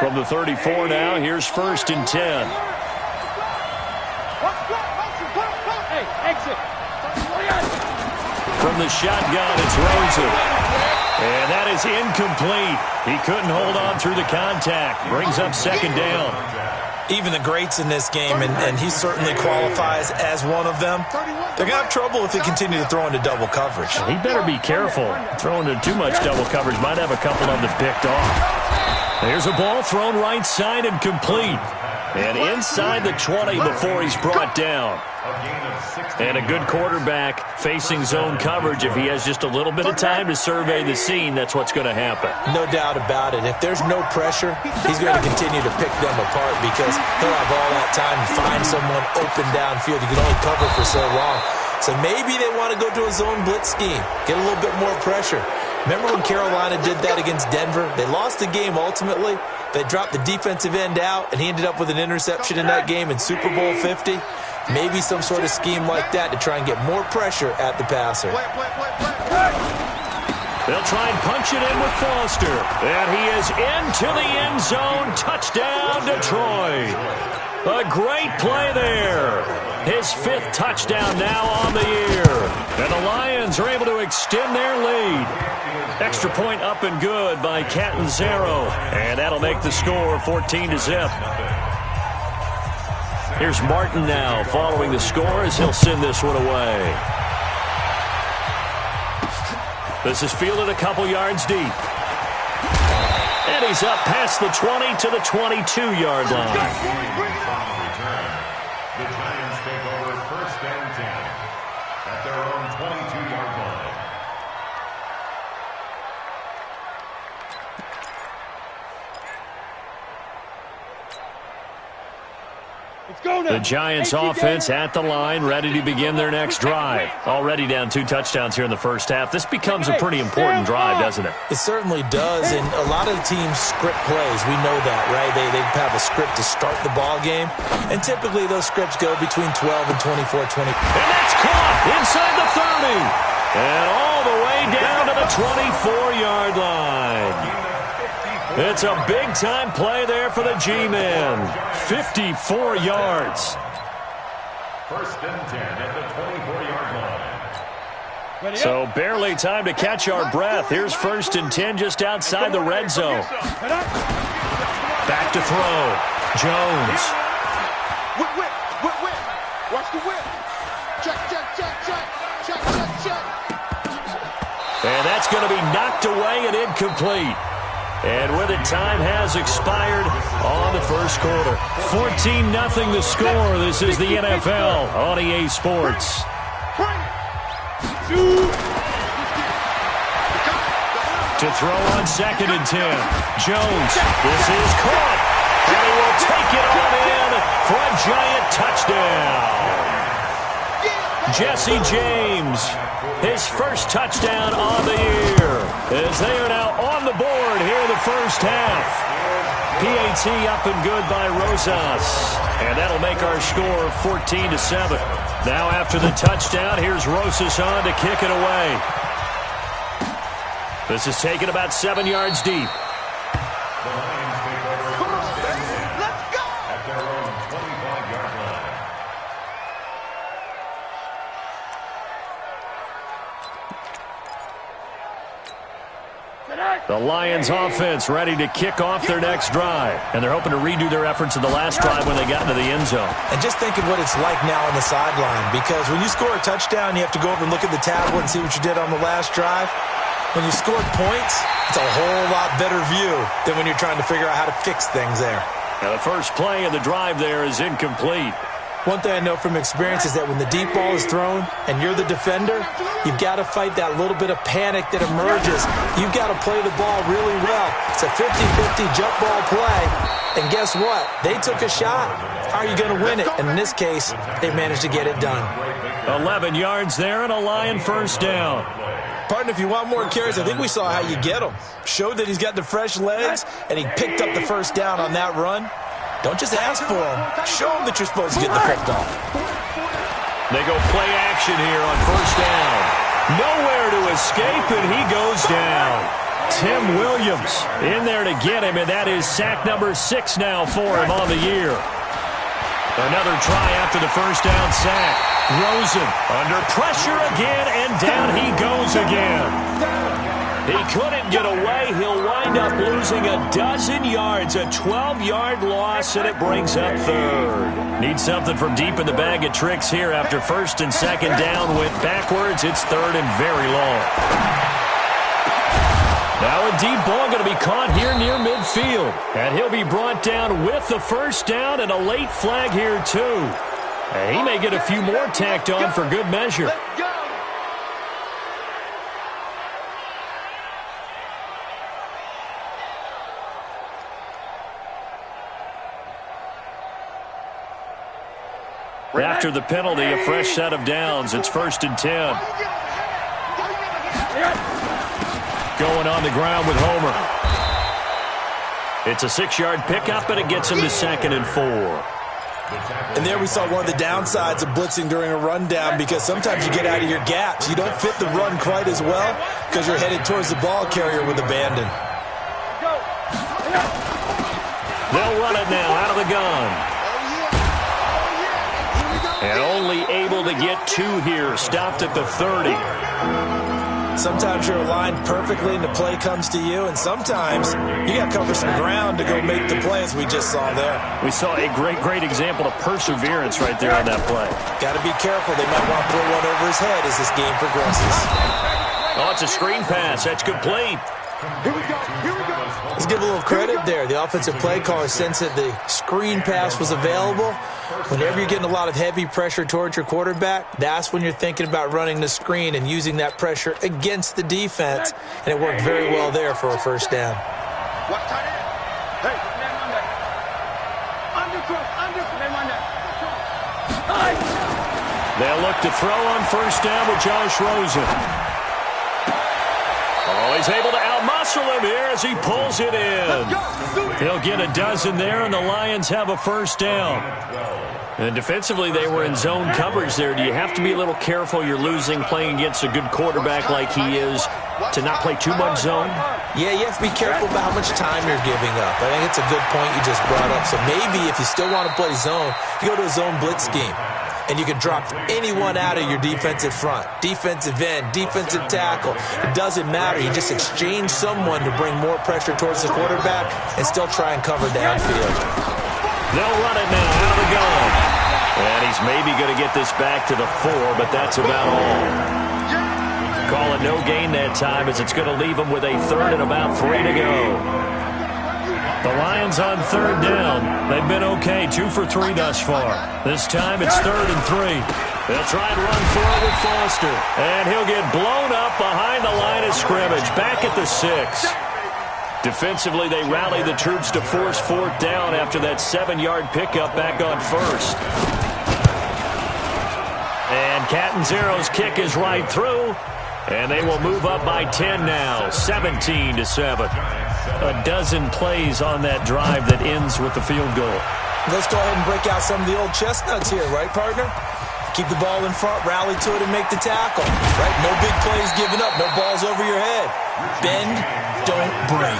From the 34 now, here's 1st and 10. From the shotgun, it's Rosen. And that is incomplete. He couldn't hold on through the contact. Brings up 2nd down. Even the greats in this game, and he certainly qualifies as one of them, they're going to have trouble if they continue to throw into double coverage. He better be careful. Throwing into too much double coverage might have a couple of them picked off. There's a ball thrown right side and complete. And inside the 20 before he's brought down. And a good quarterback facing zone coverage. If he has just a little bit of time to survey the scene, that's what's going to happen. No doubt about it. If there's no pressure, he's going to continue to pick them apart because he'll have all that time to find someone open downfield. You can only cover for so long. So maybe they want to go to a zone blitz scheme, get a little bit more pressure. Remember when Carolina did that against Denver? They lost the game ultimately. They dropped the defensive end out, and he ended up with an interception in that game in Super Bowl 50. Maybe some sort of scheme like that to try and get more pressure at the passer. They'll try and punch it in with Foster. And he is into the end zone. Touchdown, Detroit. A great play there. His 5th touchdown now on the year. And the Lions are able to extend their lead. Extra point up and good by Catanzaro. And that'll make the score 14-0. Here's Martin now following the score as he'll send this one away. This is fielded a couple yards deep. And he's up past the 20 to the 22-yard line. The Giants take over 1st and 10 at their own 22-yard line. The Giants offense at the line, ready to begin their next drive. Already down 2 touchdowns here in the first half. This becomes a pretty important drive, doesn't it? It certainly does, and a lot of the teams script plays. We know that, right? They have a script to start the ball game, and typically those scripts go between 12 and 24-20. And that's caught inside the 30. And all the way down to the 24-yard line. It's a big-time play there for the G-men. 54 yards. 1st and 10 at the 24-yard line. So barely time to catch our breath. Here's 1st and 10 just outside the red zone. Back to throw. Jones. Whip. Watch the whip. Check. And that's going to be knocked away and incomplete. And with it, time has expired on the first quarter. 14-0 the score. This is the NFL on EA Sports. To throw on 2nd and 10. Jones. This is caught. And he will take it on in for a giant touchdown. Jesse James, his 1st touchdown on the year, as they are now on the board here in the first half. PAT up and good by Rosas, and that'll make our score 14-7. Now after the touchdown, here's Rosas on to kick it away. This is taken about 7 yards deep. The Lions take over 1st and 10 at their own 25-yard line. The Lions offense ready to kick off their next drive. And they're hoping to redo their efforts in the last drive when they got into the end zone. And just think of what it's like now on the sideline, because when you score a touchdown, you have to go over and look at the tablet and see what you did on the last drive. When you scored points, it's a whole lot better view than when you're trying to figure out how to fix things there. Now the first play of the drive there is incomplete. One thing I know from experience is that when the deep ball is thrown and you're the defender, you've got to fight that little bit of panic that emerges. You've got to play the ball really well. It's a 50-50 jump ball play. And guess what? They took a shot. How are you going to win it? And in this case, they managed to get it done. 11 yards there and a Lion first down. Partner, if you want more carries, I think we saw how you get him. Showed that he's got the fresh legs, and he picked up the first down on that run. Don't just ask for him. Show him that you're supposed to get the pick off. They go play action here on first down. Nowhere to escape, and he goes down. Tim Williams in there to get him, and that is sack number 6 now for him on the year. Another try after the first down sack. Rosen under pressure again, and down he goes again. He couldn't get away. He'll wind up losing a dozen yards, a 12-yard loss, and it brings up third. Need something from deep in the bag of tricks here after first and second down went backwards. It's third and very long. Now a deep ball going to be caught here near midfield. And he'll be brought down with the first down and a late flag here too. And he may get a few more tacked on for good measure. After the penalty, a fresh set of downs. It's first and 10. Going on the ground with Homer. It's a 6-yard pickup, and it gets him to second and 4. And there we saw one of the downsides of blitzing during a rundown, because sometimes you get out of your gaps. You don't fit the run quite as well because you're headed towards the ball carrier with abandon. They'll run it now out of the gun. And only able to get 2 here. Stopped at the 30. Sometimes you're aligned perfectly and the play comes to you, and sometimes you got to cover some ground to go make the play, as we just saw there. We saw a great example of perseverance right there on that play. Got to be careful. They might want to throw one over his head as this game progresses. Oh, it's a screen pass. That's complete. Here we go. Let's give a little credit there. The offensive play caller sensed that the screen pass was available. Whenever you're getting a lot of heavy pressure towards your quarterback, that's when you're thinking about running the screen and using that pressure against the defense. And it worked very well there for a first down. They'll look to throw on first down with Josh Rosen. Oh, he's able to outmuscle him here as he pulls it in. He'll get a dozen there, and the Lions have a first down. And defensively, they were in zone coverage there. Do you have to be a little careful? You're losing playing against a good quarterback like he is to not play too much zone? Yeah, you have to be careful about how much time you're giving up. I think it's a good point you just brought up. So maybe if you still want to play zone, you go to a zone blitz scheme. And you can drop anyone out of your defensive front. Defensive end, defensive tackle. It doesn't matter. You just exchange someone to bring more pressure towards the quarterback and still try and cover downfield. They'll run it now out of the gun. And he's maybe going to get this back to the 4, but that's about all. Call it no gain that time, as it's going to leave him with a third and about 3 to go. The Lions on third down. They've been okay, 2 for 3 thus far. This time it's third and 3. They'll try and run for it with Foster. And he'll get blown up behind the line of scrimmage, back at the 6. Defensively, they rally the troops to force 4th down after that 7-yard pickup back on first. And Catanzaro's kick is right through. And they will move up by 10 now, 17-7. A dozen plays on that drive that ends with the field goal. Let's go ahead and break out some of the old chestnuts here, right, partner? Keep the ball in front, rally to it, and make the tackle. Right? No big plays given up, no balls over your head. Bend, don't break.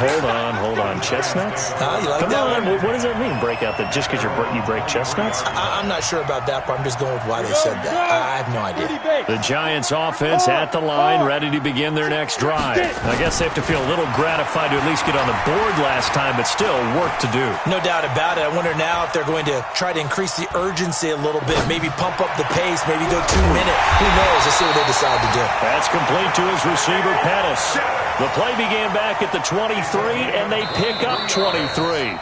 Hold on. Chestnuts? You like Come that on, one? what does that mean, break out? That just because you break chestnuts? I'm not sure about that, but I'm just going with why they said that. I have no idea. The Giants offense at the line, ready to begin their next drive. I guess they have to feel a little gratified to at least get on the board last time, but still work to do. No doubt about it. I wonder now if they're going to try to increase the urgency a little bit, maybe pump up the pace, maybe go 2 minute. Who knows? Let's see what they decide to do. That's complete to his receiver, Pettis. The play began back at the 23, and they pick up 23.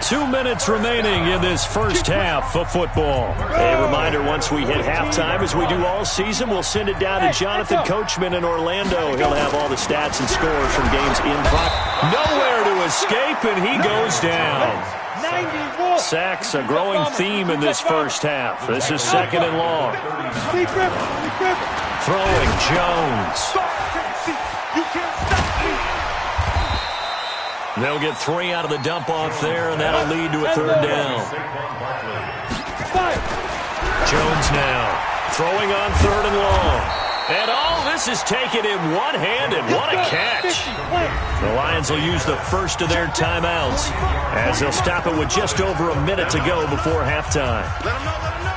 2 minutes remaining in this first half of football. A reminder, once we hit halftime, as we do all season, we'll send it down to Jonathan Coachman in Orlando. He'll have all the stats and scores from games in front. Nowhere to escape, and he goes down. Sacks, a growing theme in this first half. This is second and long. Throwing Jones. They'll get 3 out of the dump-off there, and that'll lead to a third down. Jones now throwing on third and long. And all this is taken in one hand, and what a catch. The Lions will use the first of their timeouts as they'll stop it with just over a minute to go before halftime. Let them know, let them know.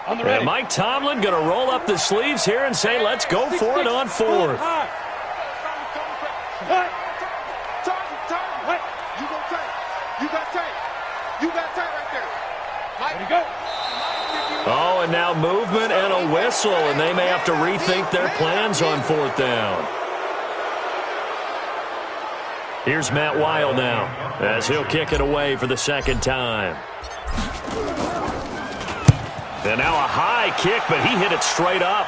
And Mike Tomlin going to roll up the sleeves here and say, let's go for it on fourth. Oh, and now movement and a whistle, and they may have to rethink their plans on fourth down. Here's Matt Weil now as he'll kick it away for the second time. And now a high kick, but he hit it straight up.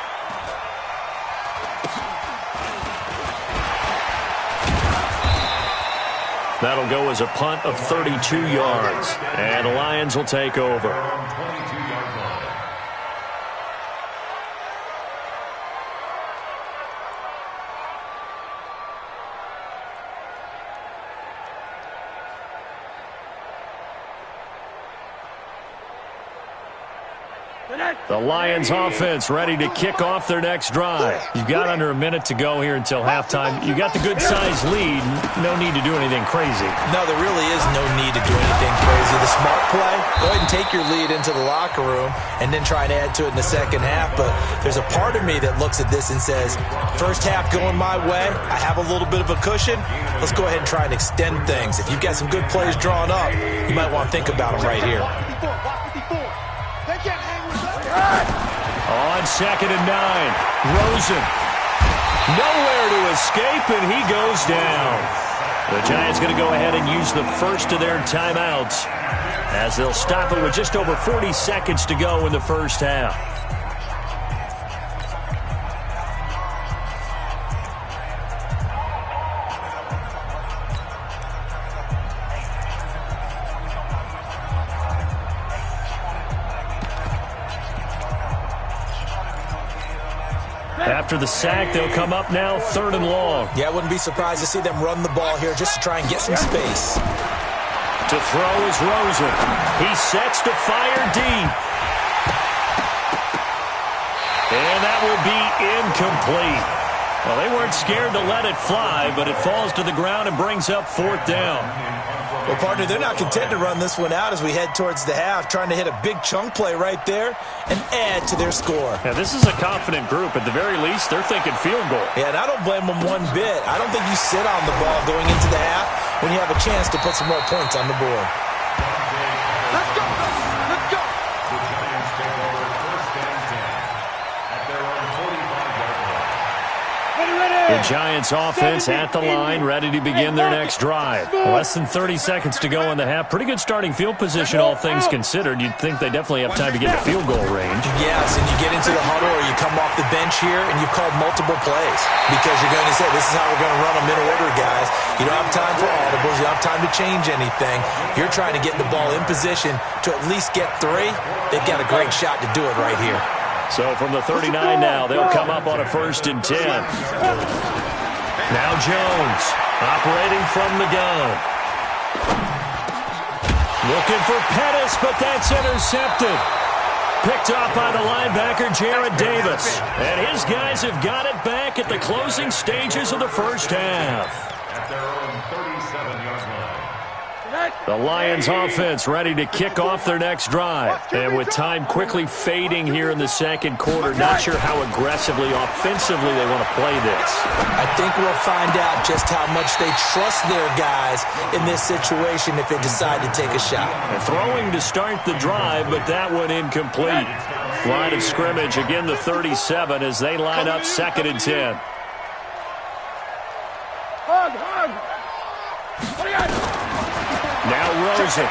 That'll go as a punt of 32 yards. And the Lions will take over. The Lions offense ready to kick off their next drive. You've got under a minute to go here until halftime. You got the good-sized lead. No need to do anything crazy. No, there really is no need to do anything crazy. The smart play, go ahead and take your lead into the locker room and then try and add to it in the second half. But there's a part of me that looks at this and says, first half going my way, I have a little bit of a cushion. Let's go ahead and try and extend things. If you've got some good plays drawn up, you might want to think about them right here. On 2nd and 9, Rosen. Nowhere to escape, and he goes down. The Giants going to go ahead and use the first of their timeouts as they'll stop it with just over 40 seconds to go in the first half. After the sack, they'll come up now 3rd and long. Yeah, I wouldn't be surprised to see them run the ball here just to try and get some space. To throw is Rosen. He sets to fire deep. And that will be incomplete. Well, they weren't scared to let it fly, but it falls to the ground and brings up 4th down. Well, partner, they're not content to run this one out as we head towards the half, trying to hit a big chunk play right there and add to their score. Yeah, this is a confident group. At the very least, they're thinking field goal. Yeah, and I don't blame them one bit. I don't think you sit on the ball going into the half when you have a chance to put some more points on the board. Let's go. Let's go. The Giants take over 1st and 10 at their own 45-yard line. The Giants offense at the line, ready to begin their next drive. Less than 30 seconds to go in the half. Pretty good starting field position, all things considered. You'd think they definitely have time to get to field goal range. Yes, and you get into the huddle or you come off the bench here and you've called multiple plays because you're going to say, this is how we're going to run them in order, guys. You don't have time for audibles. You don't have time to change anything. You're trying to get the ball in position to at least get 3. They've got a great shot to do it right here. So from the 39 now, they'll come up on a 1st and 10. Now Jones operating from the gun. Looking for Pettis, but that's intercepted. Picked off by the linebacker, Jarrad Davis. And his guys have got it back at the closing stages of the first half. At their own 37-yard line. The Lions offense ready to kick off their next drive. And with time quickly fading here in the second quarter, not sure how aggressively, offensively they want to play this. I think we'll find out just how much they trust their guys in this situation if they decide to take a shot. And throwing to start the drive, but that one incomplete. Line of scrimmage, again the 37 as they line up 2nd and 10. Now Rosen.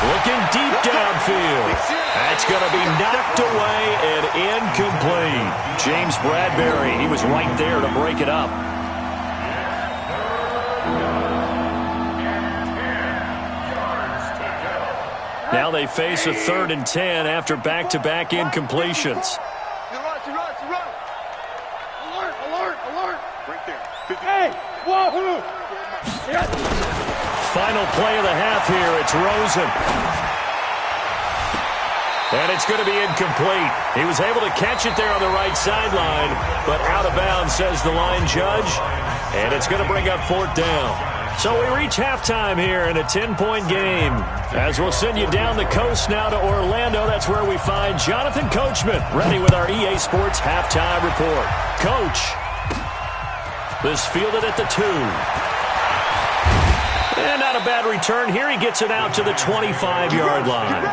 Looking deep downfield. That's going to be knocked away and incomplete. James Bradbury, he was right there to break it up. Now they face a 3rd and 10 after back-to-back incompletions. Final play of the half here. It's Rosen. And it's going to be incomplete. He was able to catch it there on the right sideline, but out of bounds, says the line judge. And it's going to bring up 4th down. So we reach halftime here in a 10-point game. As we'll send you down the coast now to Orlando, that's where we find Jonathan Coachman, ready with our EA Sports halftime report. Coach, this fielded at the 2. And not a bad return here. He gets it out to the 25-yard line.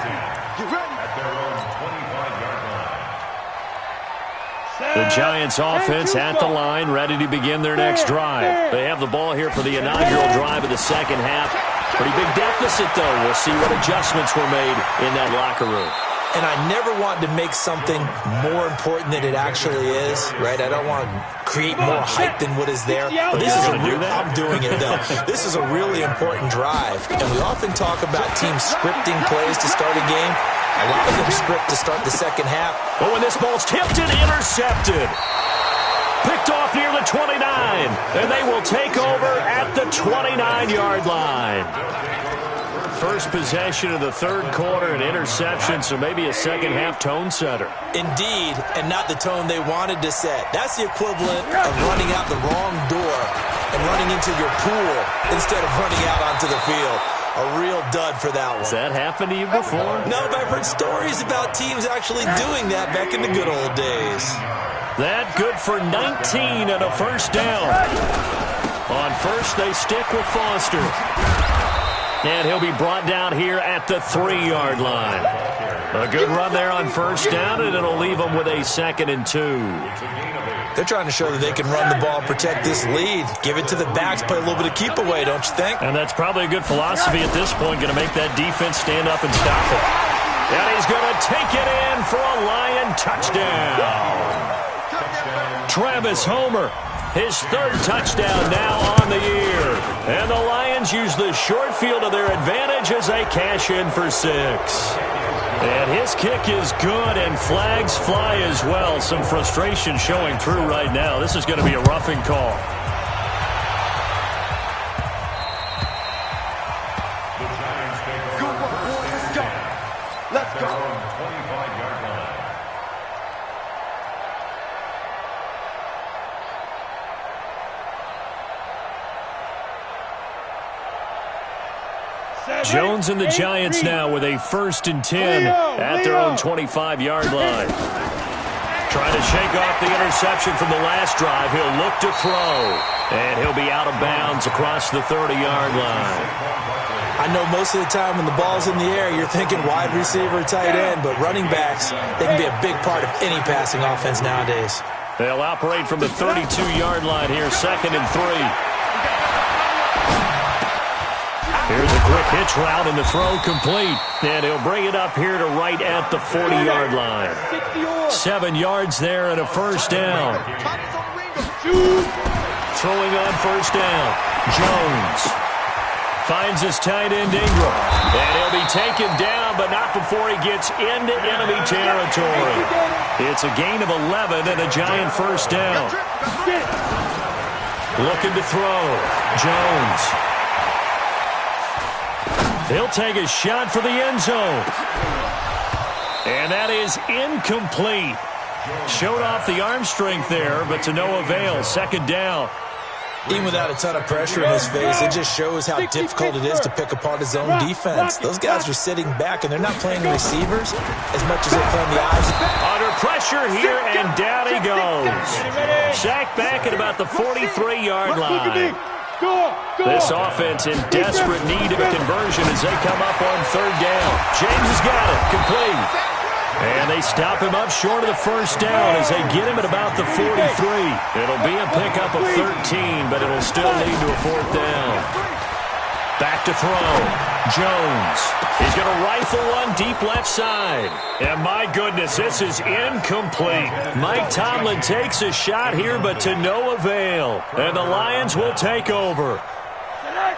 The Giants offense at the line, ready to begin their next drive. They have the ball here for the inaugural drive of the second half. Pretty big deficit, though. We'll see what adjustments were made in that locker room. And I never want to make something more important than it actually is, right? I don't want to create more hype than what is there. But this is I'm doing it, though. This is a really important drive. And we often talk about teams scripting plays to start a game. A lot of them script to start the second half. But when this ball's tipped and intercepted. Picked off near the 29. And they will take over at the 29-yard line. First possession of the 3rd quarter, an interception, so maybe a second-half tone setter. Indeed, and not the tone they wanted to set. That's the equivalent of running out the wrong door and running into your pool instead of running out onto the field. A real dud for that one. Has that happened to you before? No, but I've heard stories about teams actually doing that back in the good old days. That good for 19 and a 1st down. On first, they stick with Foster. And he'll be brought down here at the 3-yard line. A good run there on 1st down, and it'll leave them with a 2nd and 2. They're trying to show that they can run the ball, protect this lead. Give it to the backs, play a little bit of keep away, don't you think? And that's probably a good philosophy at this point, going to make that defense stand up and stop it. And he's going to take it in for a Lion touchdown. Travis Homer. His 3rd touchdown now on the year. And the Lions use the short field to their advantage as they cash in for 6. And his kick is good, and flags fly as well. Some frustration showing through right now. This is going to be a roughing call. Let's go. 25-yard line. Jones and the Giants now with a 1st and 10 at their own 25-yard line. Trying to shake off the interception from the last drive. He'll look to throw. And he'll be out of bounds across the 30-yard line. I know most of the time when the ball's in the air, you're thinking wide receiver, tight end, but running backs, they can be a big part of any passing offense nowadays. They'll operate from the 32-yard line here, 2nd and 3. Here's a quick hitch route and the throw complete. And he'll bring it up here to right at the 40-yard line. 7 yards there and a 1st down. Throwing on 1st down. Jones finds his tight end Ingram. And he'll be taken down, but not before he gets into enemy territory. It's a gain of 11 and a Giant 1st down. Looking to throw. Jones. He'll take a shot for the end zone. And that is incomplete. Showed off the arm strength there, but to no avail. 2nd down. Even without a ton of pressure in his face, it just shows how difficult it is to pick apart his own defense. Those guys are sitting back, and they're not playing receivers as much as they're playing the eyes. Under pressure here, and down he goes. Sacked back at about the 43-yard line. This offense in desperate need of a conversion as they come up on third down. James has got it, complete. And they stop him up short of the first down as they get him at about the 43. It'll be a pickup of 13, but it'll still lead to a fourth down. Back to throw. Jones. He's going to rifle one deep left side. And my goodness, this is incomplete. Mike Tomlin takes a shot here, but to no avail. And the Lions will take over.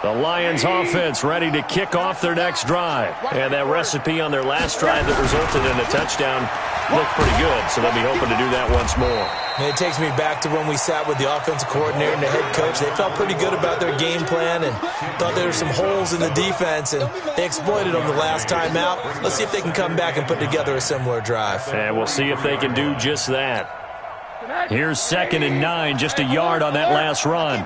The Lions offense ready to kick off their next drive. And that recipe on their last drive that resulted in a touchdown looked pretty good, so they'll be hoping to do that once more. And it takes me back to when we sat with the offensive coordinator and the head coach. They felt pretty good about their game plan and thought there were some holes in the defense, and they exploited them the last time out. Let's see if they can come back and put together a similar drive. And we'll see if they can do just that. Here's 2nd and 9, just a yard on that last run.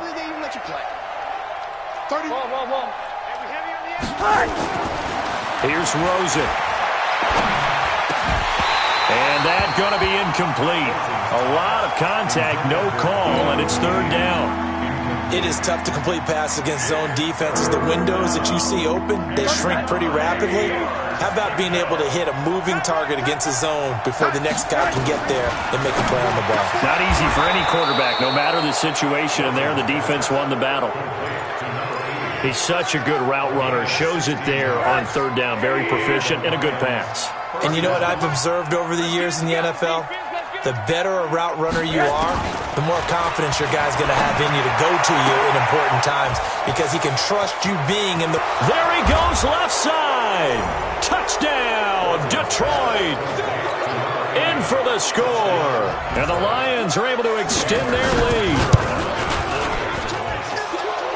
Here's Rosen. And that's going to be incomplete. A lot of contact, no call, and it's third down. It is tough to complete passes against zone defenses. The windows that you see open, they shrink pretty rapidly. How about being able to hit a moving target against a zone before the next guy can get there and make a play on the ball? Not easy for any quarterback, no matter the situation, and there the defense won the battle. He's such a good route runner. Shows it there on third down. Very proficient and a good pass. And you know what I've observed over the years in the NFL? The better a route runner you are, the more confidence your guy's going to have in you to go to you in important times because he can trust you being in the... There he goes, left side. Touchdown, Detroit. In for the score. And the Lions are able to extend their lead.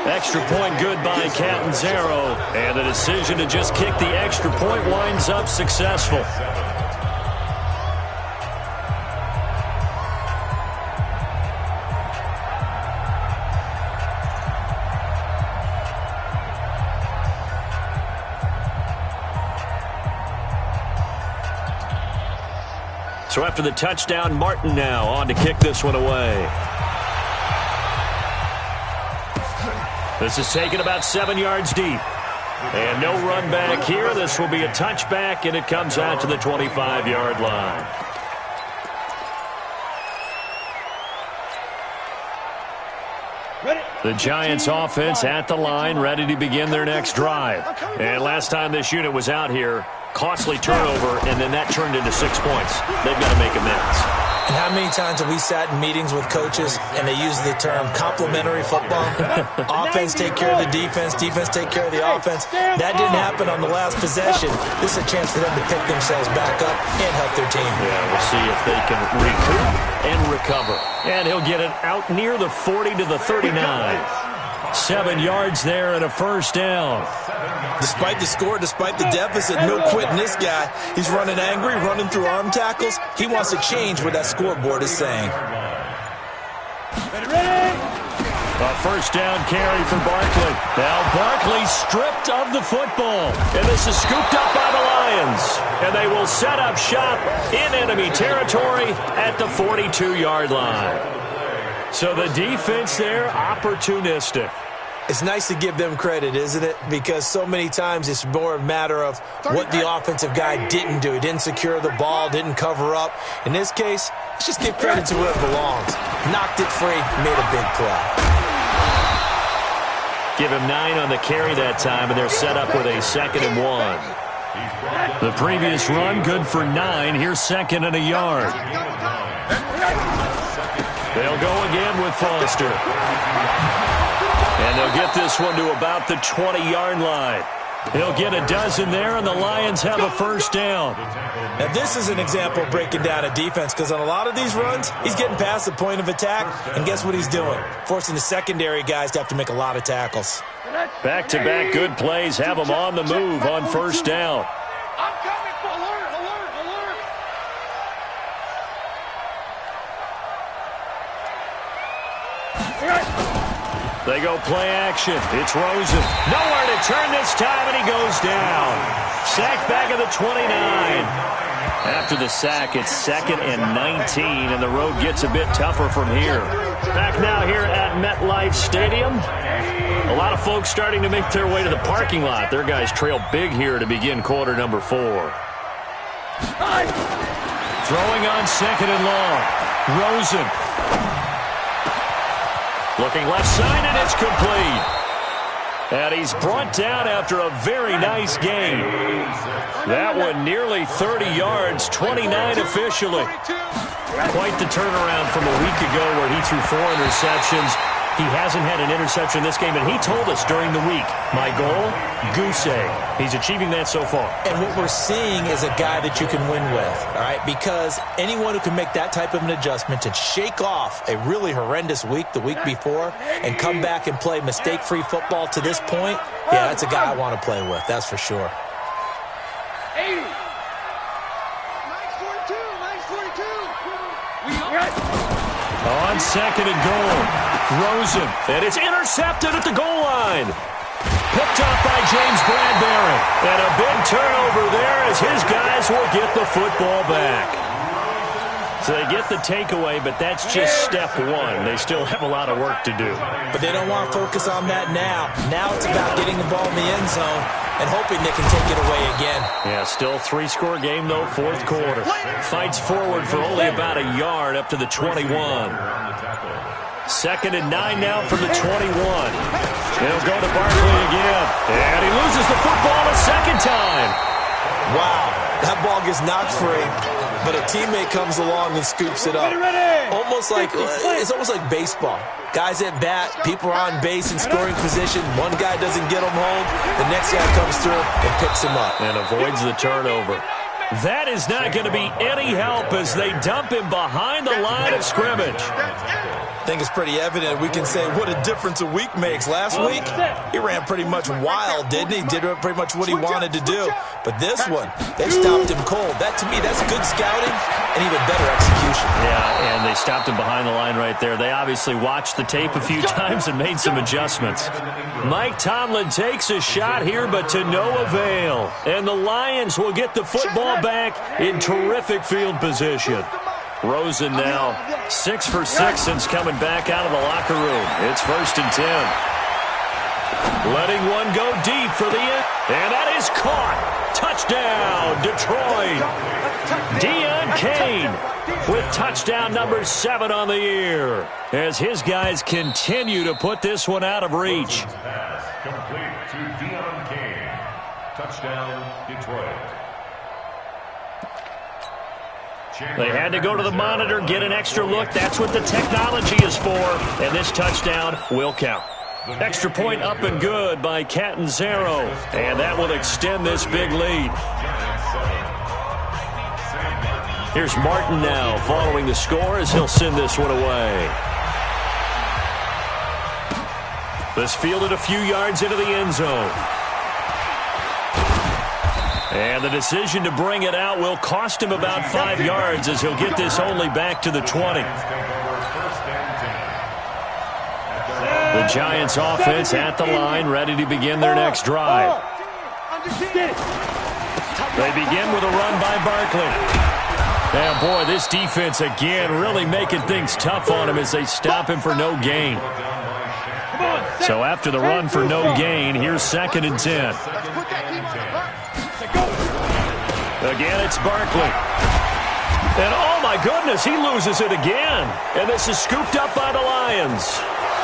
Extra point good by Catanzaro. And the decision to just kick the extra point winds up successful. So after the touchdown, Martin now on to kick this one away. This is taken about 7 yards deep. And no run back here. This will be a touchback, and it comes out to the 25-yard line. The Giants offense at the line, ready to begin their next drive. And last time this unit was out here, costly turnover, and then that turned into 6 points. They've got to make amends. And how many times have we sat in meetings with coaches and they use the term complementary football? Offense take care of the defense, defense take care of the offense. That didn't happen on the last possession. This is a chance for them to pick themselves back up and help their team. Yeah, we'll see if they can recoup and recover. And he'll get it out near the 40 to the 39. 7 yards there and a first down. Despite the score, despite the deficit, no quitting this guy. He's running angry, running through arm tackles. He wants to change what that scoreboard is saying. A first down carry for Barkley. Now Barkley stripped of the football. And this is scooped up by the Lions. And they will set up shop in enemy territory at the 42-yard line. So the defense there, opportunistic. It's nice to give them credit, isn't it? Because so many times it's more a matter of what the offensive guy didn't do. He didn't secure the ball, didn't cover up. In this case, let's just give credit to where it belongs. Knocked it free, made a big play. Give him 9 on the carry that time, and they're set up with a 2nd and 1. The previous run, good for 9. Here's 2nd and a yard. They'll go again with Foster. And they'll get this one to about the 20-yard line. He'll get a dozen there, and the Lions have a first down. Now, this is an example of breaking down a defense, because on a lot of these runs, he's getting past the point of attack, and guess what he's doing? Forcing the secondary guys to have to make a lot of tackles. Back-to-back good plays have them on the move on first down. I'm coming for alert, alert, alert. They go play action. It's Rosen. Nowhere to turn this time, and he goes down. Sacked back at the 29. After the sack, it's 2nd and 19, and the road gets a bit tougher from here. Back now here at MetLife Stadium. A lot of folks starting to make their way to the parking lot. Their guys trail big here to begin quarter number 4. Throwing on 2nd and long. Rosen. Looking left side, and it's complete. And he's brought down after a very nice game. That one nearly 30 yards, 29 officially. Quite the turnaround from a week ago where he threw 4 interceptions. He hasn't had an interception this game, and he told us during the week, my goal, goose egg. He's achieving that so far. And what we're seeing is a guy that you can win with, all right? Because anyone who can make that type of an adjustment and shake off a really horrendous week the week before and come back and play mistake-free football to this point, yeah, that's a guy I want to play with, that's for sure. 80. Nice 42. Nice 42. We are on 2nd and goal. Rosen, and it's intercepted at the goal line. Picked up by James Bradbury. And a big turnover there as his guys will get the football back. So they get the takeaway, but that's just step 1. They still have a lot of work to do. But they don't want to focus on that now. Now it's about getting the ball in the end zone and hoping they can take it away again. Yeah, still 3-score game, though, 4th quarter. Fights forward for only about a yard up to the 21. 2nd and 9 now from the 21. He'll go to Barkley again. And he loses the football a second time. Wow, that ball gets knocked free, but a teammate comes along and scoops it up. It's almost like baseball. Guys at bat, people are on base in scoring position. One guy doesn't get him home. The next guy comes through and picks him up. And avoids the turnover. That is not going to be any help as they dump him behind the line of scrimmage. I think it's pretty evident. We can say what a difference a week makes. Last week, he ran pretty much wild, didn't he? Did pretty much what he wanted to do. But this one, they stopped him cold. That, to me, that's good scouting and even better execution. Yeah, and they stopped him behind the line right there. They obviously watched the tape a few times and made some adjustments. Mike Tomlin takes a shot here, but to no avail. And the Lions will get the football back in terrific field position. Rosen now 6 for 6 since coming back out of the locker room. It's 1st and 10. Letting one go deep for the end. And that is caught. Touchdown, Detroit. Deion Kane with touchdown number 7 on the year as his guys continue to put this one out of reach. Pass complete to Deion Kane. Touchdown, Detroit. They had to go to the monitor, get an extra look. That's what the technology is for. And this touchdown will count. Extra point up and good by Catanzaro. And that will extend this big lead. Here's Martin now following the score as he'll send this one away. This fielded a few yards into the end zone. And the decision to bring it out will cost him about 5 yards as he'll get this only back to the 20. The Giants offense at the line, ready to begin their next drive. They begin with a run by Barkley. And boy, this defense again really making things tough on him as they stop him for no gain. So after the run for no gain, here's 2nd and 10. Again, it's Barkley. And oh my goodness, he loses it again. And this is scooped up by the Lions.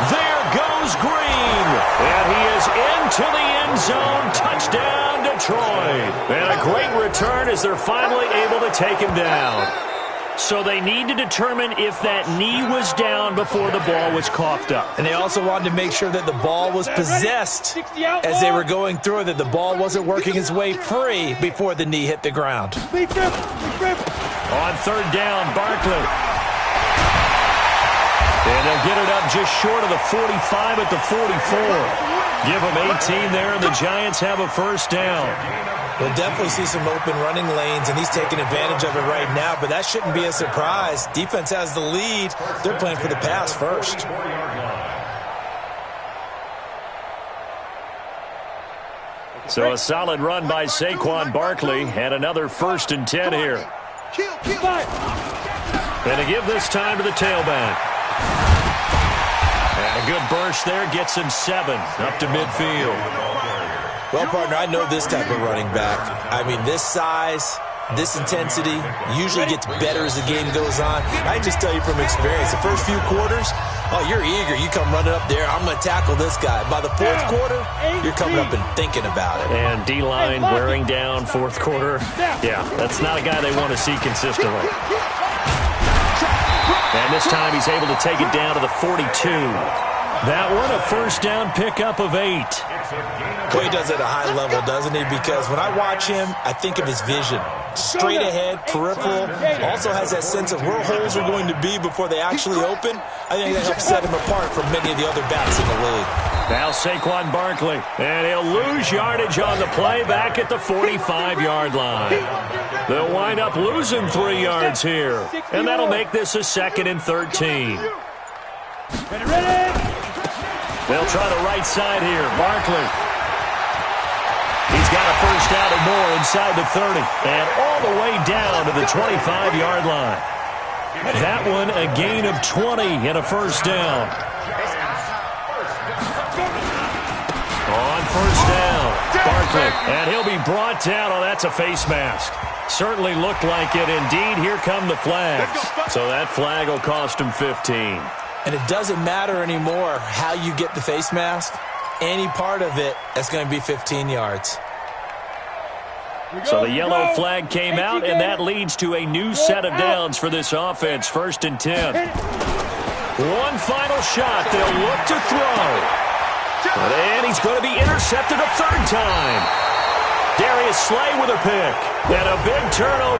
There goes Green. And he is into the end zone. Touchdown, Detroit. And a great return as they're finally able to take him down. So they need to determine if that knee was down before the ball was coughed up. And they also wanted to make sure that the ball was possessed as they were going through, that the ball wasn't working its way free before the knee hit the ground. On 3rd down, Barkley. And they'll get it up just short of the 45 at the 44. Give them 18 there, and the Giants have a 1st down. We'll definitely see some open running lanes, and he's taking advantage of it right now, but that shouldn't be a surprise. Defense has the lead. They're playing for the pass first. So a solid run by Saquon Barkley and another 1st and 10 here. And to give this time to the tailback. And a good burst there gets him 7 up to midfield. Well, partner, I know this type of running back. I mean, this size, this intensity usually gets better as the game goes on. I can just tell you from experience, the first few quarters, oh, you're eager. You come running up there, I'm going to tackle this guy. By the 4th quarter, you're coming up and thinking about it. And D-line wearing down 4th quarter. Yeah, that's not a guy they want to see consistently. And this time he's able to take it down to the 42. That one a 1st down pickup of 8. Well, he does it at a high level, doesn't he? Because when I watch him, I think of his vision. Straight ahead, peripheral. Also has that sense of where holes are going to be before they actually open. I think that helps set him apart from many of the other backs in the league. Now Saquon Barkley. And he'll lose yardage on the play back at the 45-yard line. They'll wind up losing 3 yards here. And that'll make this a 2nd and 13. They'll try the right side here. Barkley. He's got a 1st down and more inside the 30. And all the way down to the 25-yard line. That one a gain of 20 and a 1st down. On 1st down, Barkley. And he'll be brought down. Oh, that's a face mask. Certainly looked like it. Indeed, here come the flags. So that flag will cost him 15. And it doesn't matter anymore how you get the face mask. Any part of it, that's going to be 15 yards. So the yellow flag came out, and that leads to a new set of downs for this offense. 1st and 10. One final shot. They'll look to throw. And he's going to be intercepted a 3rd time. Darius Slay with a pick. And a big turnover.